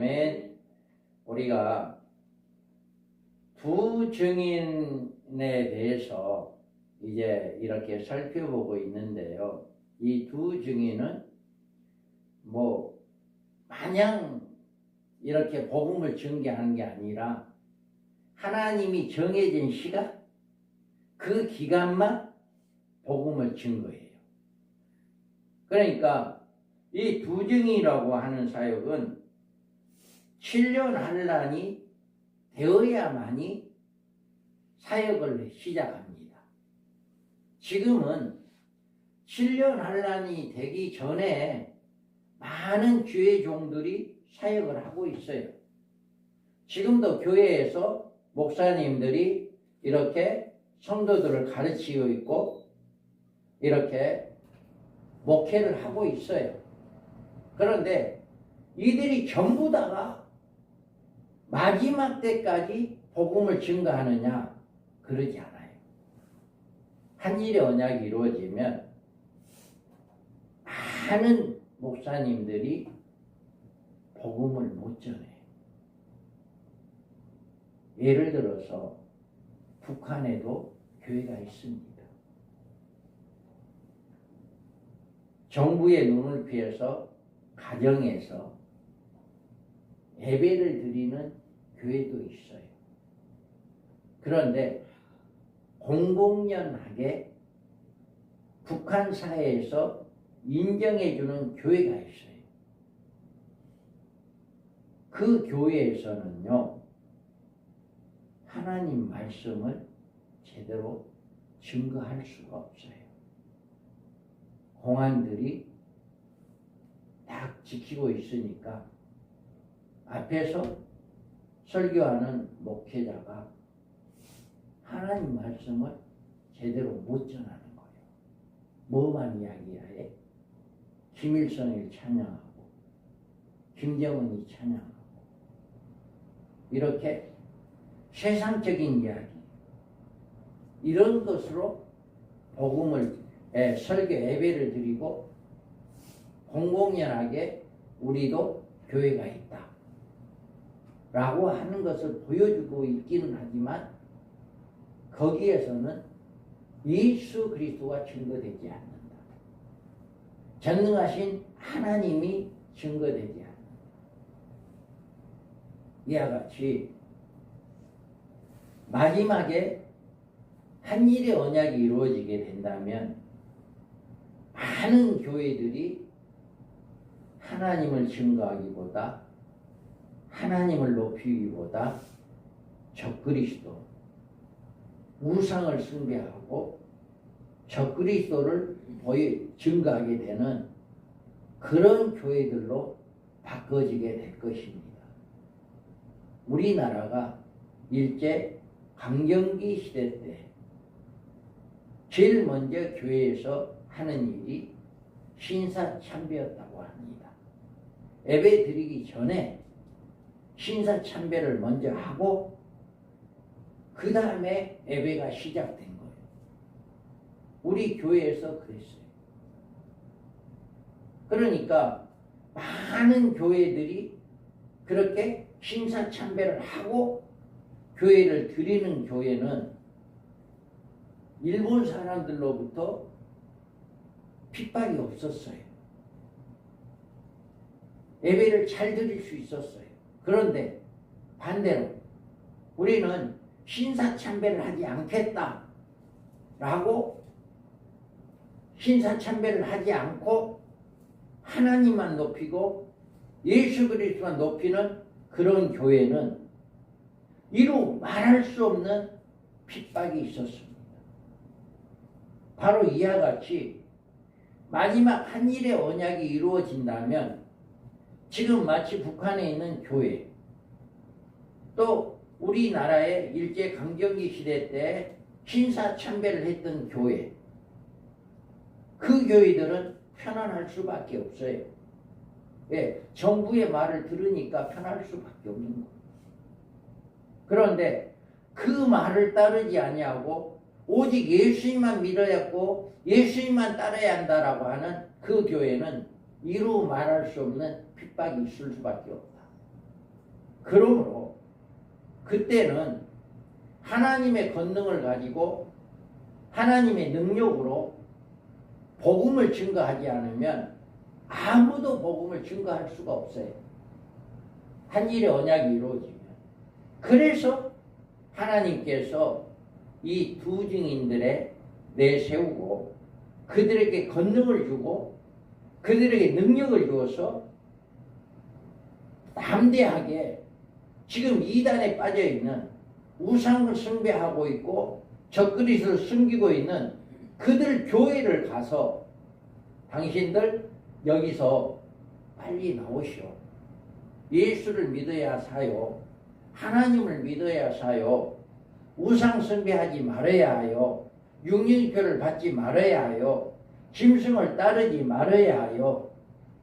다음에 우리가 두 증인에 대해서 이제 이렇게 살펴보고 있는데요. 이 두 증인은 뭐 마냥 이렇게 복음을 전개하는 게 아니라 하나님이 정해진 시간, 그 기간만 복음을 증거해요. 그러니까 이 두 증인이라고 하는 사역은 7년 환란이 되어야만이 사역을 시작합니다. 지금은 7년 환란이 되기 전에 많은 주의 종들이 사역을 하고 있어요. 지금도 교회에서 목사님들이 이렇게 성도들을 가르치고 있고 이렇게 목회를 하고 있어요. 그런데 이들이 전부 다가 마지막 때까지 복음을 증거하느냐? 그러지 않아요. 한 일의 언약이 이루어지면 많은 목사님들이 복음을 못 전해요. 예를 들어서 북한에도 교회가 있습니다. 정부의 눈을 피해서 가정에서 예배를 드리는 교회도 있어요. 그런데 공공연하게 북한 사회에서 인정해주는 교회가 있어요. 그 교회에서는요, 하나님 말씀을 제대로 증거할 수가 없어요. 공안들이 딱 지키고 있으니까 앞에서 설교하는 목회자가 하나님 말씀을 제대로 못 전하는 거예요. 뭐만 이야기해? 김일성을 찬양하고 김정은이 찬양하고 이렇게 세상적인 이야기 이런 것으로 복음을 설교 예배를 드리고 공공연하게 우리도 교회가 있다 라고 하는 것을 보여주고 있기는 하지만 거기에서는 예수 그리스도가 증거되지 않는다. 전능하신 하나님이 증거되지 않는다. 이와 같이 마지막에 한 일의 언약이 이루어지게 된다면 많은 교회들이 하나님을 증거하기보다 하나님을 높이기보다 적그리스도 우상을 숭배하고 적그리스도를 증거하게 되는 그런 교회들로 바꿔지게 될 것입니다. 우리나라가 일제 강점기 시대 때 제일 먼저 교회에서 하는 일이 신사참배였다고 합니다. 예배 드리기 전에 신사참배를 먼저 하고 그 다음에 예배가 시작된 거예요. 우리 교회에서 그랬어요. 그러니까 많은 교회들이 그렇게 신사참배를 하고 교회를 드리는 교회는 일본 사람들로부터 핍박이 없었어요. 예배를 잘 드릴 수 있었어요. 그런데 반대로 우리는 신사참배를 하지 않겠다 라고 신사참배를 하지 않고 하나님만 높이고 예수 그리스도만 높이는 그런 교회는 이루 말할 수 없는 핍박이 있었습니다. 바로 이와 같이 마지막 한 일의 언약이 이루어진다면 지금 마치 북한에 있는 교회 또 우리나라의 일제강점기 시대 때 신사참배를 했던 교회 그 교회들은 편안할 수밖에 없어요. 왜? 정부의 말을 들으니까 편할 수밖에 없는 거예요. 그런데 그 말을 따르지 아니하고 오직 예수님만 믿어야 했고 예수님만 따라야 한다라고 하는 그 교회는 이루 말할 수 없는 핍박이 있을 수밖에 없다. 그러므로 그때는 하나님의 권능을 가지고 하나님의 능력으로 복음을 증거하지 않으면 아무도 복음을 증거할 수가 없어요. 한 일의 언약이 이루어지면. 그래서 하나님께서 이 두 증인들에 내세우고 그들에게 권능을 주고 그들에게 능력을 주어서 담대하게 지금 이단에 빠져있는 우상을 숭배하고 있고 적그리스도를 숨기고 있는 그들 교회를 가서 당신들 여기서 빨리 나오시오. 예수를 믿어야 사요. 하나님을 믿어야 사요. 우상 숭배하지 말아야 하요. 육령표를 받지 말아야 하요. 짐승을 따르지 말아야 하요.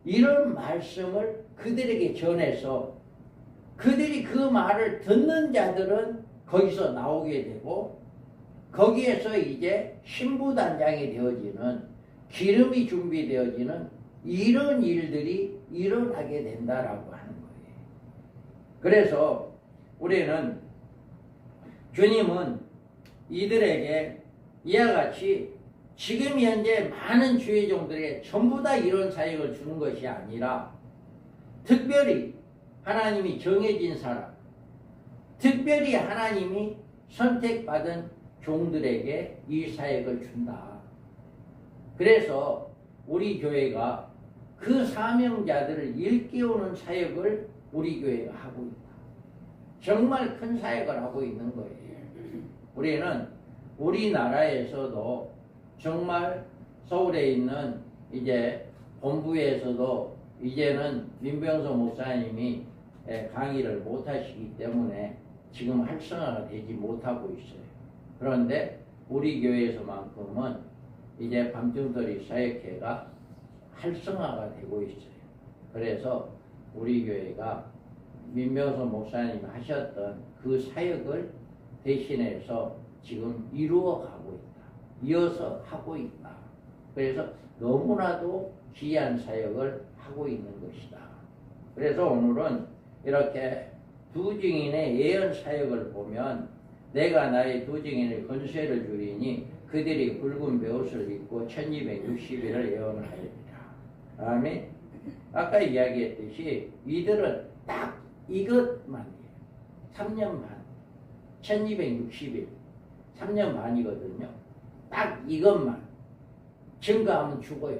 이런 말씀을 그들에게 전해서 그들이 그 말을 듣는 자들은 거기서 나오게 되고 거기에서 이제 신부단장이 되어지는 기름이 준비되어지는 이런 일들이 일어나게 된다라고 하는 거예요. 그래서 우리는 주님은 이들에게 이와 같이 지금 현재 많은 주의 종들에게 전부 다 이런 사역을 주는 것이 아니라 특별히 하나님이 정해진 사람, 특별히 하나님이 선택받은 종들에게 이 사역을 준다. 그래서 우리 교회가 그 사명자들을 일깨우는 사역을 우리 교회가 하고 있다. 정말 큰 사역을 하고 있는 거예요. 우리는 우리나라에서도 정말 서울에 있는 이제 본부에서도 이제는 민병서 목사님이 강의를 못 하시기 때문에 지금 활성화가 되지 못하고 있어요. 그런데 우리 교회에서만큼은 이제 밤중거리 사역회가 활성화가 되고 있어요. 그래서 우리 교회가 민병서 목사님이 하셨던 그 사역을 대신해서 지금 이루어가고 있다. 이어서 하고 있다. 그래서 너무나도 귀한 사역을 하고 있는 것이다. 그래서 오늘은 이렇게 두 증인의 예언 사역을 보면 내가 나의 두 증인의 권세를 주리니 그들이 붉은 베옷을 입고 1260일을 예언을 하리라. 아멘. 아까 이야기했듯이 이들은 딱 이것만이에요. 3년 반. 1260일. 3년 반이거든요. 딱 이것만 증거하면 죽어요.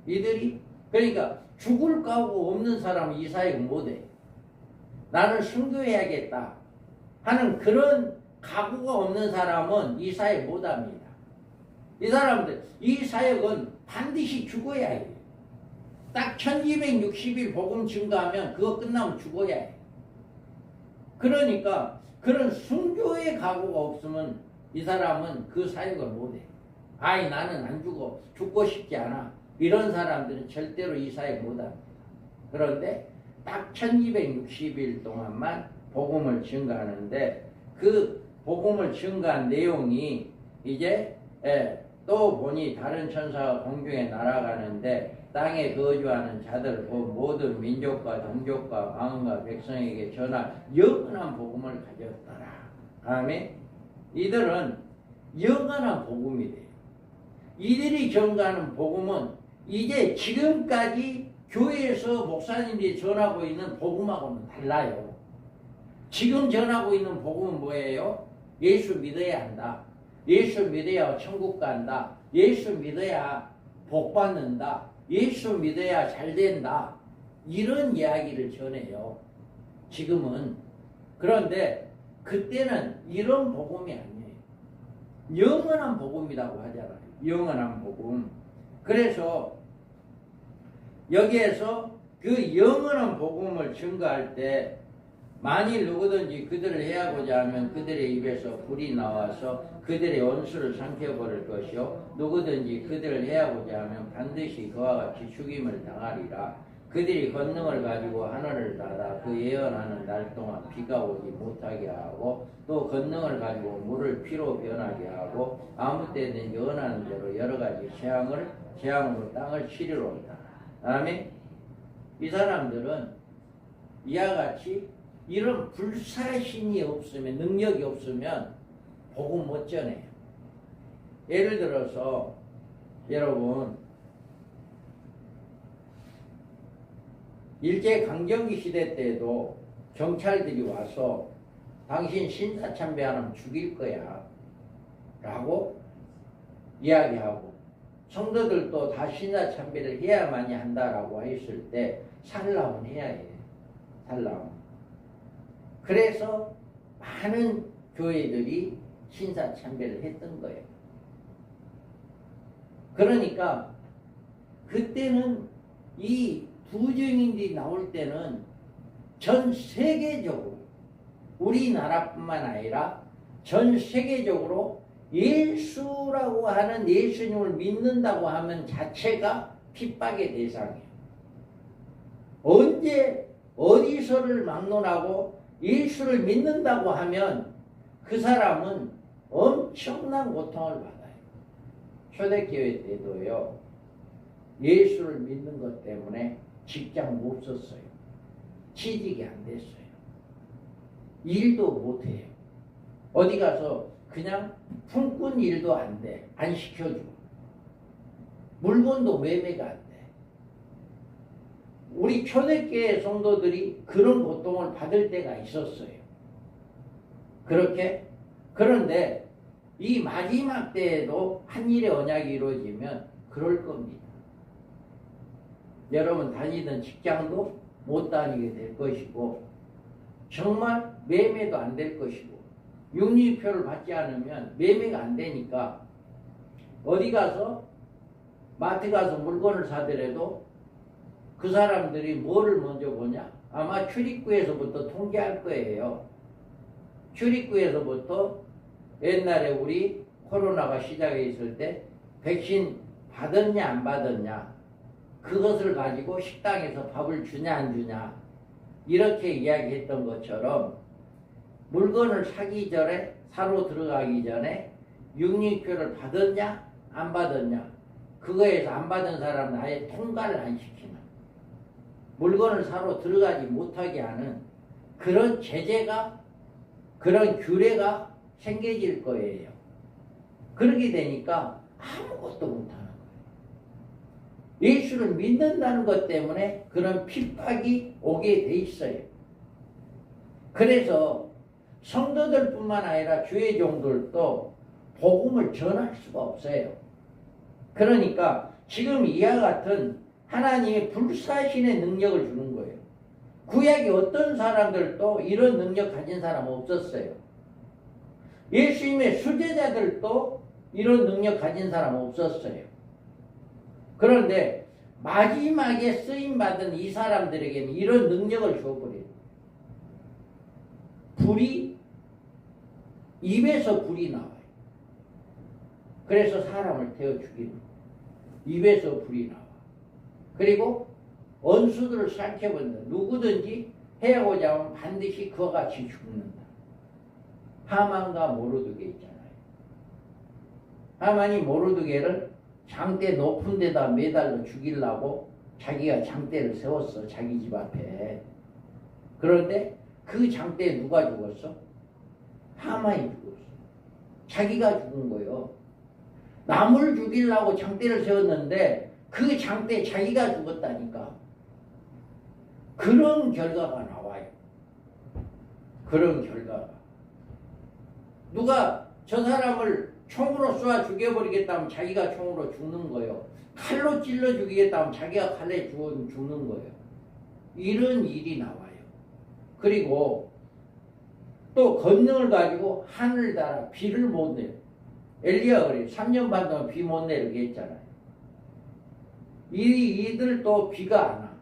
이들이 그러니까 죽을 각오 없는 사람은 이 사역 못해. 나는 순교해야겠다 하는 그런 각오가 없는 사람은 이 사역 못합니다. 이 사람들 이 사역은 반드시 죽어야 해요. 딱 1260일 복음 증거하면 그거 끝나면 죽어야 해요. 그러니까 그런 순교의 각오가 없으면 이 사람은 그 사역을 못해. 아이 나는 안 죽어. 죽고 싶지 않아. 이런 사람들은 절대로 이 사역 못합니다. 그런데 딱 1260일 동안만 복음을 증거하는데 그 복음을 증거한 내용이 이제 또 보니 다른 천사가 공중에 날아가는데 땅에 거주하는 자들 모든 민족과 종족과 마음과 백성에게 전할 영원한 복음을 가졌더라. 아멘. 이들은 영원한 복음이 돼요. 이들이 전가하는 복음은 이제 지금까지 교회에서 목사님들이 전하고 있는 복음하고는 달라요. 지금 전하고 있는 복음은 뭐예요? 예수 믿어야 한다. 예수 믿어야 천국 간다. 예수 믿어야 복 받는다. 예수 믿어야 잘 된다. 이런 이야기를 전해요. 지금은. 그런데 그때는 이런 복음이 아니에요. 영원한 복음이라고 하잖아요. 영원한 복음. 그래서 여기에서 그 영원한 복음을 증거할 때 만일 누구든지 그들을 해하고자 하면 그들의 입에서 불이 나와서 그들의 원수를 삼켜버릴 것이요 누구든지 그들을 해하고자 하면 반드시 그와 같이 죽임을 당하리라. 그들이 권능을 가지고 하늘을 닫아 그 예언하는 날 동안 비가 오지 못하게 하고 또 권능을 가지고 물을 피로 변하게 하고 아무 때든지 원하는 대로 여러 가지 재앙으로 땅을 치리로다. 아멘. 이 사람들은 이와 같이 이런 불사신이 없으면, 능력이 없으면 복음 못 전해요. 예를 들어서 여러분, 일제강점기 시대 때도 경찰들이 와서 당신 신사참배하면 죽일 거야 라고 이야기하고, 성도들도 다 신사참배를 해야만이 한다라고 했을 때 살라면 해야 해요. 살라면. 그래서 많은 교회들이 신사참배를 했던 거예요. 그러니까 그때는 이 부정인들이 나올 때는 전 세계적으로, 우리나라뿐만 아니라 전 세계적으로 예수라고 하는, 예수님을 믿는다고 하면 자체가 핍박의 대상이에요. 언제 어디서를 막론하고 예수를 믿는다고 하면 그 사람은 엄청난 고통을 받아요. 초대교회 때도요, 예수를 믿는 것 때문에 직장 못 썼어요. 취직이 안 됐어요. 일도 못 해요. 어디 가서 그냥 품꾼 일도 안 돼. 안 시켜주고. 물건도 매매가 안 돼. 우리 초대교회 성도들이 그런 고통을 받을 때가 있었어요. 그렇게. 그런데 이 마지막 때에도 한 일의 언약이 이루어지면 그럴 겁니다. 여러분 다니던 직장도 못 다니게 될 것이고, 정말 매매도 안 될 것이고, 육류표를 받지 않으면 매매가 안 되니까 어디 가서 마트 가서 물건을 사더라도 그 사람들이 뭐를 먼저 보냐? 아마 출입구에서부터 통계할 거예요. 출입구에서부터 옛날에 우리 코로나가 시작해 있을 때 백신 받았냐 안 받았냐, 그것을 가지고 식당에서 밥을 주냐 안 주냐 이렇게 이야기했던 것처럼, 물건을 사기 전에, 사러 들어가기 전에 육류표를 받았냐 안 받았냐, 그거에서 안 받은 사람은 아예 통과를 안 시키는, 물건을 사러 들어가지 못하게 하는 그런 제재가, 그런 규례가 생겨질 거예요. 그렇게 되니까 아무것도 못하는 거예요. 예수를 믿는다는 것 때문에 그런 핍박이 오게 돼 있어요. 그래서 성도들뿐만 아니라 주의 종들도 복음을 전할 수가 없어요. 그러니까 지금 이와 같은 하나님의 불사신의 능력을 주는 거예요. 구약의 어떤 사람들도 이런 능력 가진 사람 없었어요. 예수님의 수제자들도 이런 능력 가진 사람 없었어요. 그런데 마지막에 쓰임받은 이 사람들에게는 이런 능력을 주어버려요. 불이, 입에서 불이 나와요. 그래서 사람을 태워 죽이는 거예요. 입에서 불이 나와. 그리고 원수들을 삼켜본다. 누구든지 해오자 하면 반드시 그와 같이 죽는다. 하만과 모르드게 있잖아요. 하만이 모르드게를 장대 높은 데다 매달려 죽이려고 자기가 장대를 세웠어. 자기 집 앞에. 그런데 그 장대에 누가 죽었어? 하만이 죽었어. 자기가 죽은 거예요. 남을 죽이려고 장대를 세웠는데 그 장대에 자기가 죽었다니까. 그런 결과가 나와요. 그런 결과가. 누가 저 사람을 총으로 쏘아 죽여버리겠다면 자기가 총으로 죽는 거예요. 칼로 찔러 죽이겠다면 자기가 칼에 죽는 거예요. 이런 일이 나와요. 그리고 또 권능을 가지고 하늘 달아 비를 못 내요. 엘리야가 그래요. 3년 반 동안 비 못 내리게 했잖아요. 이들 또 비가 안 와.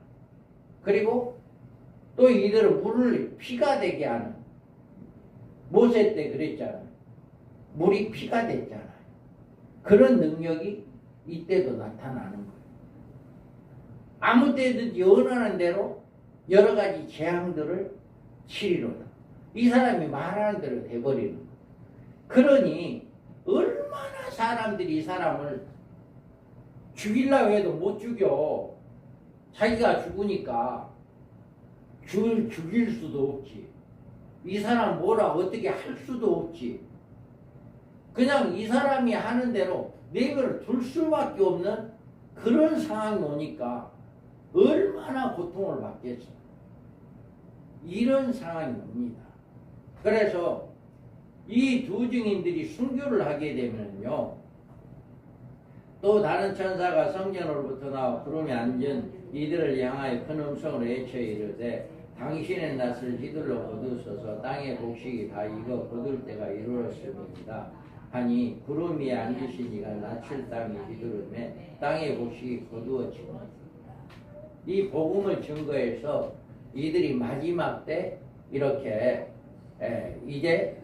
그리고 또 이들은 물을 피가 되게 하는, 모세 때 그랬잖아요. 물이 피가 됐잖아요. 그런 능력이 이때도 나타나는 거예요. 아무 때든지 원하는 대로 여러 가지 재앙들을 치리로다. 이 사람이 말하는 대로 돼버리는 거예요. 그러니 얼마나 사람들이 이 사람을 죽이려고 해도 못 죽여. 자기가 죽으니까 죽일 수도 없지. 이 사람 뭐라 어떻게 할 수도 없지. 그냥 이 사람이 하는 대로 내버려 둘 수밖에 없는 그런 상황이 오니까 얼마나 고통을 받겠어. 이런 상황이 옵니다. 그래서 이 두 증인들이 순교를 하게 되면요, 또 다른 천사가 성전으로부터 나와 구름에 앉은 이들을 향하여 큰 음성으로 외쳐 이르되 당신의 낯을 휘둘러 거두소서. 땅의 곡식이 다 익어 거둘 때가 이르렀습니다 하니 구름 위에 앉으신 이가 낯을 땅에 휘두르매 땅의 곡식이 거두어지고, 이 복음을 증거해서 이들이 마지막 때 이렇게 이제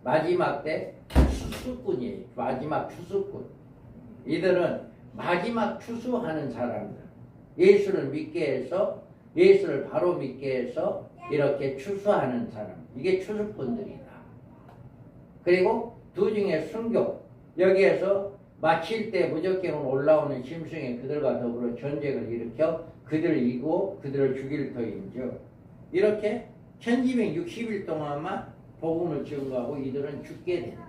마지막 때 추수꾼이에요. 마지막 추수꾼. 이들은 마지막 추수하는 사람들. 예수를 믿게 해서, 예수를 바로 믿게 해서 이렇게 추수하는 사람. 이게 추수꾼들이다. 그리고 두 중에 순교. 여기에서 마칠 때 무적행으로 올라오는 짐승이 그들과 더불어 전쟁을 일으켜 그들을 이고 그들을 죽일 터인즉, 이렇게 1260일 동안만 복음을 증거하고 이들은 죽게 된다.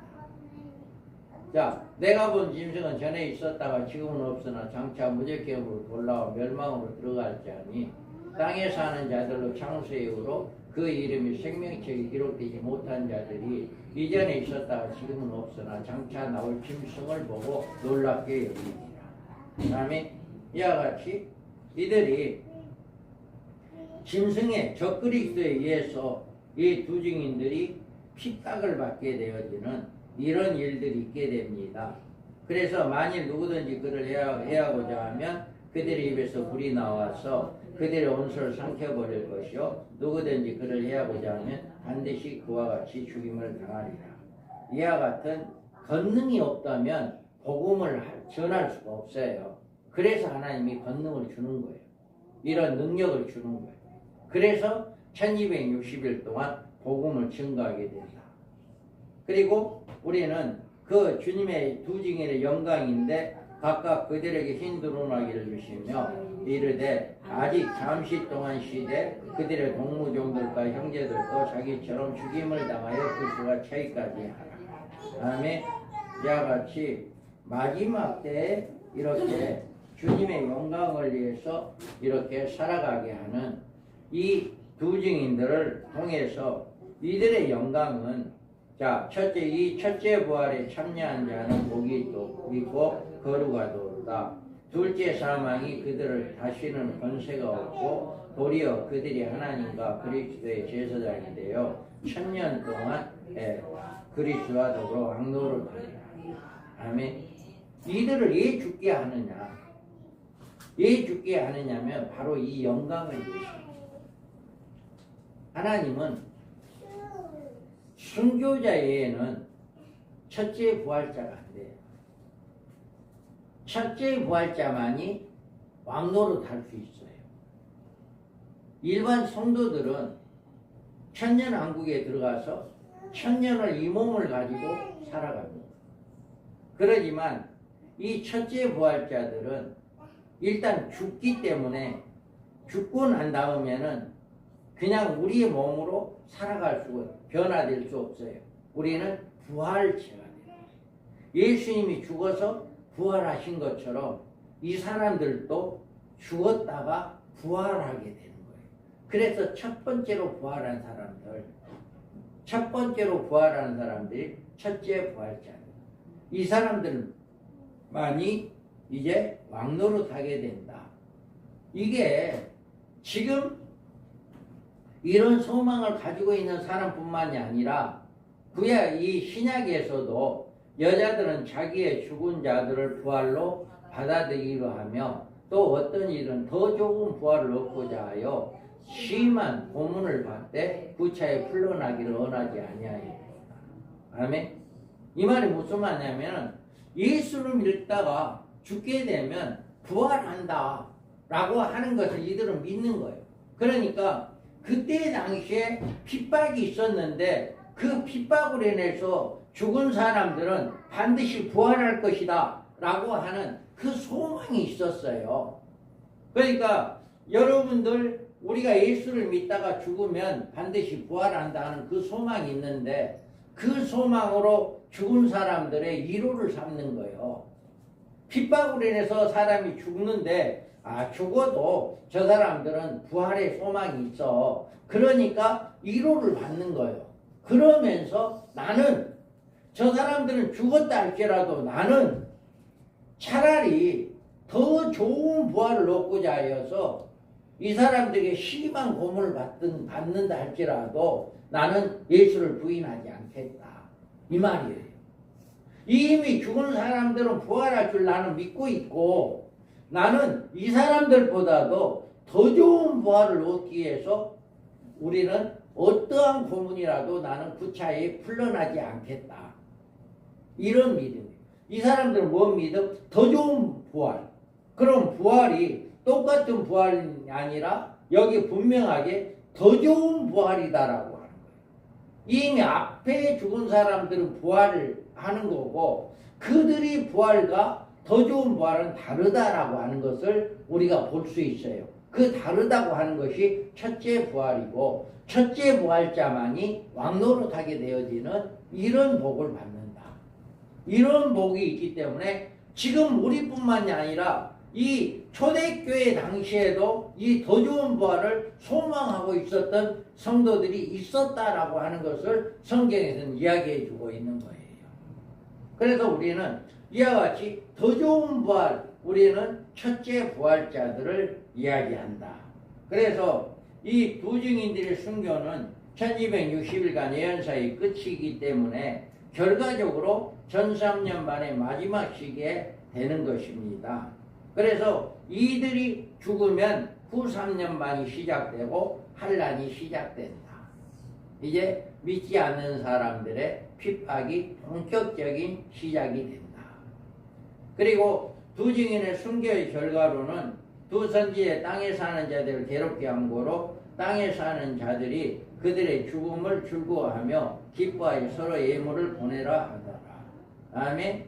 자, 내가 본 짐승은 전에 있었다가 지금은 없으나 장차 무적행으로 올라와 멸망으로 들어갈지 아니 땅에 사는 자들로 창세 이후로 그 이름이 생명책에 기록되지 못한 자들이 이전에 있었다가 지금은 없으나 장차 나올 짐승을 보고 놀랍게 여기니라. 그 다음에 이와 같이 이들이 짐승의 적그리스도에 의해서 이 두 증인들이 핍박을 받게 되어지는 이런 일들이 있게 됩니다. 그래서 만일 누구든지 그를 해하고자 하면 그들의 입에서 불이 나와서 그들의 온수를 삼켜버릴 것이요 누구든지 그를 해하고자 하면 반드시 그와 같이 죽임을 당하리라. 이와 같은 권능이 없다면 복음을 전할 수가 없어요. 그래서 하나님이 권능을 주는 거예요. 이런 능력을 주는 거예요. 그래서 1260일 동안 복음을 증거하게 된다. 그리고 우리는 그 주님의 두 증인의 영광인데 각각 그들에게 흰 두루마기를 주시며 이르되 아직 잠시 동안 쉬되 그들의 동무종들과 형제들도 자기처럼 죽임을 당하여 그 수가 차이까지 하라. 다음에 이와 같이 마지막 때에 이렇게 주님의 영광을 위해서 이렇게 살아가게 하는 이 두 증인들을 통해서 이들의 영광은, 자, 이 첫째 부활에 참여한 자는 복이 있고 거루가 도르다. 둘째 사망이 그들을 다시는 권세가 없고 도리어 그들이 하나님과 그리스도의 제사장이 되어 1000년 동안 그리스도와 더불어 왕노를 하리라. 아멘. 이들을 왜 죽게 하느냐? 왜 죽게 하느냐면 바로 이 영광을 위해서. 하나님은 순교자 외에는 첫째 부활자가 안 돼요. 첫째 부활자만이 왕노릇 할 수 있어요. 일반 성도들은 천년왕국에 들어가서 1000년을 이 몸을 가지고 살아갑니다. 그러지만 이 첫째 부활자들은 일단 죽기 때문에 죽고 난 다음에는 그냥 우리의 몸으로 살아갈 수가 변화될 수 없어요. 우리는 부활체가 돼요. 예수님이 죽어서 부활하신 것처럼 이 사람들도 죽었다가 부활하게 되는 거예요. 그래서 첫 번째로 부활한 사람들이 첫째 부활자입니다. 이 사람들만이 이제 왕노릇 하게 된다. 이게 지금 이런 소망을 가지고 있는 사람뿐만이 아니라 이 신약에서도 여자들은 자기의 죽은 자들을 부활로 받아들이기로 하며 또 어떤 일은 더 좋은 부활을 얻고자 하여 심한 고문을 받되 부차에 풀려나기를 원하지 아니하리라. 아멘. 이 말이 무슨 말이냐면 예수를 믿다가 죽게 되면 부활한다 라고 하는 것을 이들은 믿는 거예요. 그러니까 그때 당시에 핍박이 있었는데 그 핍박으로 인해서 죽은 사람들은 반드시 부활할 것이다 라고 하는 그 소망이 있었어요. 그러니까 여러분들 우리가 예수를 믿다가 죽으면 반드시 부활한다는 그 소망이 있는데 그 소망으로 죽은 사람들의 위로를 삼는 거예요. 핍박으로 인해서 사람이 죽는데 죽어도 저 사람들은 부활의 소망이 있어. 그러니까 위로를 받는 거예요. 그러면서 나는 저 사람들은 죽었다 할지라도 나는 차라리 더 좋은 부활을 얻고자 하여서 이 사람들에게 심한 고문을 받는다 할지라도 나는 예수를 부인하지 않겠다. 이 말이에요. 이미 죽은 사람들은 부활할 줄 나는 믿고 있고 나는 이 사람들보다도 더 좋은 부활을 얻기 위해서 우리는 어떠한 고문이라도 나는 구차히 풀려나지 않겠다. 이런 믿음이에요. 이 사람들은 뭐 믿음? 더 좋은 부활. 그럼 부활이 똑같은 부활이 아니라 여기 분명하게 더 좋은 부활이다라고 하는 거예요. 이미 앞에 죽은 사람들은 부활을 하는 거고 그들이 부활과 더 좋은 부활은 다르다라고 하는 것을 우리가 볼 수 있어요. 그 다르다고 하는 것이 첫째 부활이고 첫째 부활자만이 왕노릇하게 되어지는 이런 복을 받는다. 이런 복이 있기 때문에 지금 우리뿐만이 아니라 이 초대교회 당시에도 이 더 좋은 부활을 소망하고 있었던 성도들이 있었다라고 하는 것을 성경에서는 이야기해 주고 있는 거예요. 그래서 우리는 이와 같이 더 좋은 부활, 우리는 첫째 부활자들을 이야기한다. 그래서 이 두 증인들의 순교는 1260일간 예언사의 끝이기 때문에 결과적으로 1300년 만의 마지막 시기에 되는 것입니다. 그래서 이들이 죽으면 후 3년 반이 시작되고 환란이 시작된다. 이제 믿지 않는 사람들의 핍박이 본격적인 시작이 된다. 그리고 두 증인의 순교의 결과로는 두 선지의 땅에 사는 자들을 괴롭게 한 거로 땅에 사는 자들이 그들의 죽음을 즐거워하며 기뻐하여 서로 예물을 보내라 하더라. 다음에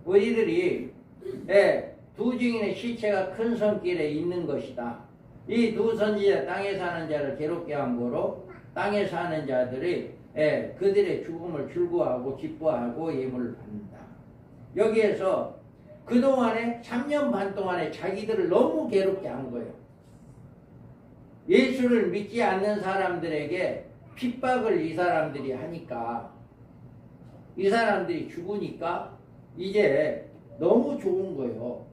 우리들이 두 증인의 시체가 큰 성길에 있는 것이다. 이 두 선지자 땅에 사는 자를 괴롭게 한 거로 땅에 사는 자들이 그들의 죽음을 즐거워하고 기뻐하고 예물을 받는다. 여기에서 그동안에 3년 반 동안에 자기들을 너무 괴롭게 한 거예요. 예수를 믿지 않는 사람들에게 핍박을 이 사람들이 하니까 이 사람들이 죽으니까 이제 너무 좋은 거예요.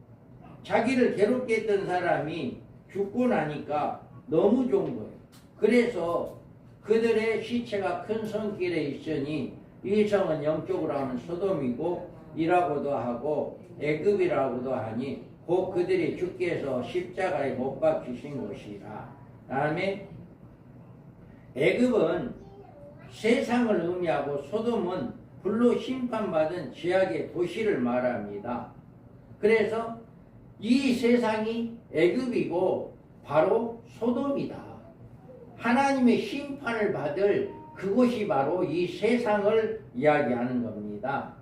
자기를 괴롭게 했던 사람이 죽고 나니까 너무 좋은 거예요. 그래서 그들의 시체가 큰 성길에 있으니 이 성은 영적으로 하면 소돔이고 이라고도 하고 애굽이라고도 하니 곧 그들이 주께서 십자가에 못 박히신 곳이라. 다음에 애굽은 세상을 의미하고 소돔은 불로 심판받은 죄악의 도시를 말합니다. 그래서 이 세상이 애굽이고 바로 소돔이다. 하나님의 심판을 받을 그곳이 바로 이 세상을 이야기하는 겁니다.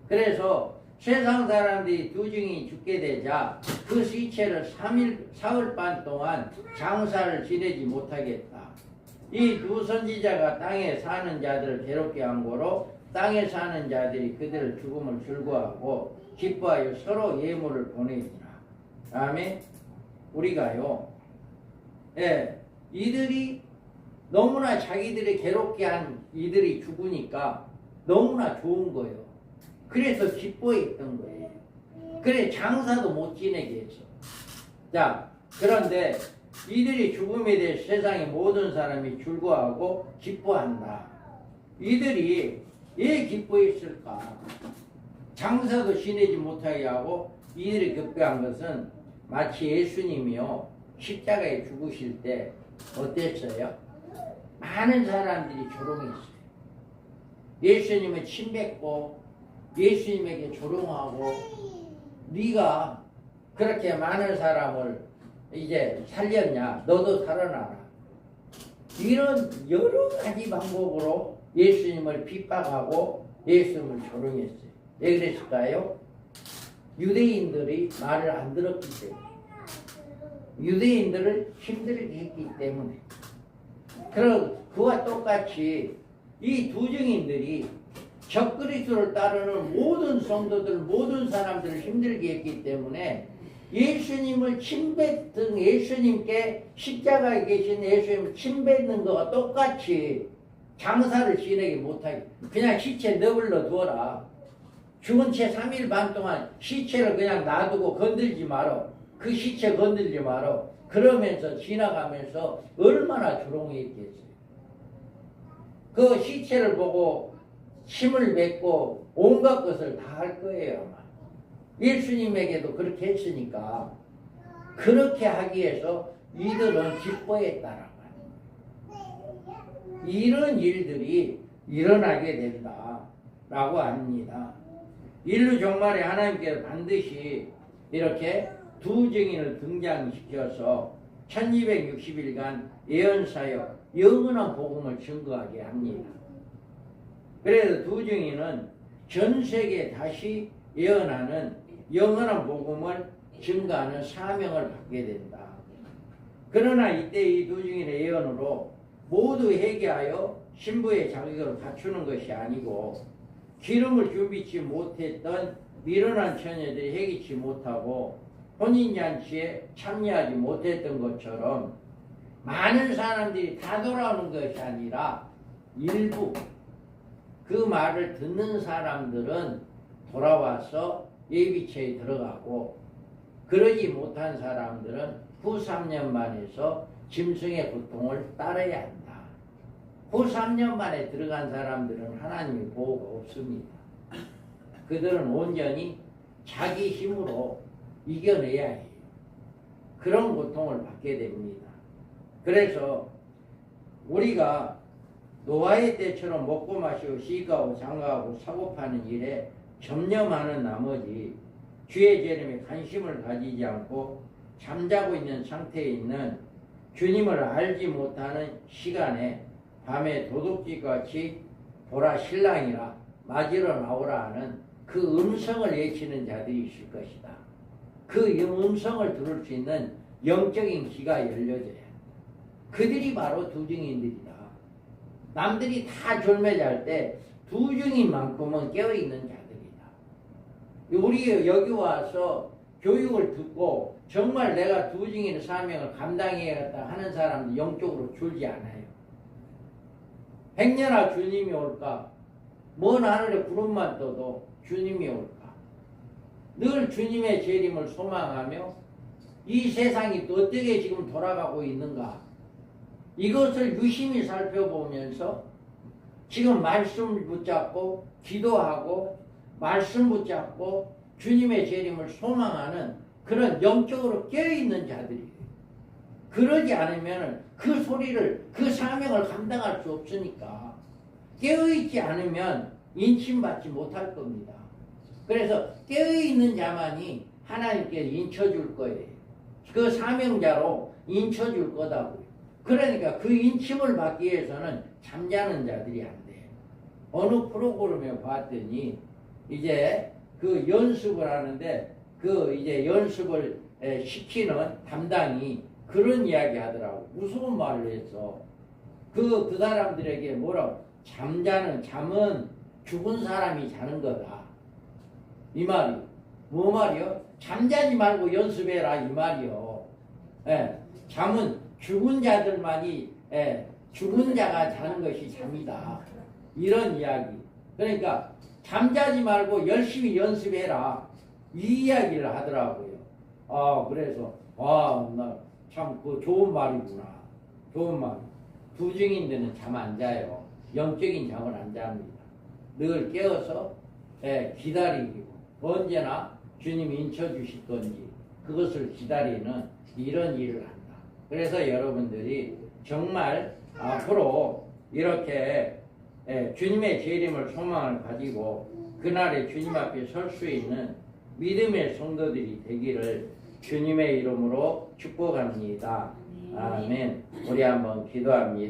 그래서 세상 사람들이 두 증인이 죽게 되자 그 시체를 사흘 반 동안 장사를 지내지 못하겠다. 이 두 선지자가 땅에 사는 자들을 괴롭게 한 거로 땅에 사는 자들이 그들의 죽음을 즐거워하고 기뻐하여 서로 예물을 보내니라. 다음에 우리가요, 이들이 너무나 자기들이 괴롭게 한 이들이 죽으니까 너무나 좋은 거예요. 그래서 기뻐했던 거예요. 그래 장사도 못 지내게 했어. 자, 그런데 이들이 죽음에 대해 세상의 모든 사람이 즐거워하고 기뻐한다. 이들이 왜 기뻐했을까? 장사도 지내지 못하게 하고 이들이 기뻐한 것은 마치 예수님이요 십자가에 죽으실 때 어땠어요? 많은 사람들이 조롱했어요. 예수님을 침뱉고 예수님에게 조롱하고 네가 그렇게 많은 사람을 이제 살렸냐? 너도 살아나라. 이런 여러 가지 방법으로 예수님을 핍박하고 예수님을 조롱했어요. 왜 그랬을까요? 유대인들이 말을 안 들었기 때문에. 유대인들을 힘들게 했기 때문에. 그럼 그와 똑같이 이 두 증인들이 적그리스도를 따르는 모든 성도들, 모든 사람들을 힘들게 했기 때문에 예수님을 침뱉은, 예수님께 십자가에 계신 예수님을 침뱉는 거와 똑같이 장사를 지내게 못하게, 그냥 시체 너블러 두어라. 죽은 채 3일 반 동안 시체를 그냥 놔두고 건들지 마라. 그 시체 건들지 마라. 그러면서 지나가면서 얼마나 조롱했겠어요. 그 시체를 보고 침을 뱉고 온갖 것을 다 할 거예요, 아마. 예수님에게도 그렇게 했으니까 그렇게 하기 위해서 이들은 기뻐했다라고 합니다. 이런 일들이 일어나게 된다라고 합니다. 인류 종말에 하나님께서 반드시 이렇게 두 증인을 등장시켜서 1260일간 예언사역, 영원한 복음을 증거하게 합니다. 그래서 두 증인은 전 세계에 다시 예언하는 영원한 복음을 증거하는 사명을 받게 된다. 그러나 이때 이 두 증인의 예언으로 모두 회개하여 신부의 자격을 갖추는 것이 아니고 기름을 준비치 못했던 미련한 처녀들이 회개치 못하고 혼인잔치에 참여하지 못했던 것처럼 많은 사람들이 다 돌아오는 것이 아니라 일부 그 말을 듣는 사람들은 돌아와서 예비체에 들어가고 그러지 못한 사람들은 후 3년 만에서 짐승의 고통을 따라야 한다. 후 3년 만에 들어간 사람들은 하나님의 보호가 없습니다. 그들은 온전히 자기 힘으로 이겨내야 해요. 그런 고통을 받게 됩니다. 그래서 우리가 노아의 때처럼 먹고 마시고 시가하고 장가하고 사고 파는 일에 점념하는 나머지 주의 재림에 관심을 가지지 않고 잠자고 있는 상태에 있는 주님을 알지 못하는 시간에 밤에 도둑질같이 보라 신랑이라 맞으러 나오라 하는 그 음성을 외치는 자들이 있을 것이다. 그 음성을 들을 수 있는 영적인 귀가 열려져야 한다. 그들이 바로 두 증인들이다. 남들이 다 졸매잘 때 두 증인만큼은 깨어있는 자들이다. 우리 여기 와서 교육을 듣고 정말 내가 두 증인의 사명을 감당해야겠다 하는 사람들 영적으로 줄지 않아요. 백년아 주님이 올까? 먼 하늘에 구름만 떠도 주님이 올까? 늘 주님의 재림을 소망하며 이 세상이 또 어떻게 지금 돌아가고 있는가? 이것을 유심히 살펴보면서 지금 말씀을 붙잡고 기도하고 말씀 붙잡고 주님의 재림을 소망하는 그런 영적으로 깨어있는 자들이에요. 그러지 않으면 그 소리를, 그 사명을 감당할 수 없으니까 깨어있지 않으면 인침받지 못할 겁니다. 그래서 깨어있는 자만이 하나님께 인쳐줄 거예요. 그 사명자로 인쳐줄 거다고요. 그러니까 그 인침을 받기 위해서는 잠자는 자들이 안 돼요. 어느 프로그램에 봤더니 이제 그 연습을 하는데 그 이제 연습을 시키는 담당이 그런 이야기 하더라고. 무서운 말을 해서 그 사람들에게 뭐라고, 잠은 죽은 사람이 자는 거다. 이 말이요. 뭐 말이요? 잠자지 말고 연습해라 이 말이요. 잠은 죽은 자들만이, 죽은 자가 자는 것이 잠이다. 이런 이야기. 그러니까 잠자지 말고 열심히 연습해라. 이 이야기를 하더라고요. 그래서 나 참 그 좋은 말이구나. 좋은 말. 두 증인들은 잠 안 자요. 영적인 잠을 안 잡니다. 늘 깨어서 기다리고 언제나 주님이 인쳐주실 건지 그것을 기다리는 이런 일을 한다. 그래서 여러분들이 정말 앞으로 이렇게 주님의 재림을 소망을 가지고 그날에 주님 앞에 설 수 있는 믿음의 성도들이 되기를 주님의 이름으로 축복합니다. 아멘. 우리 한번 기도합니다.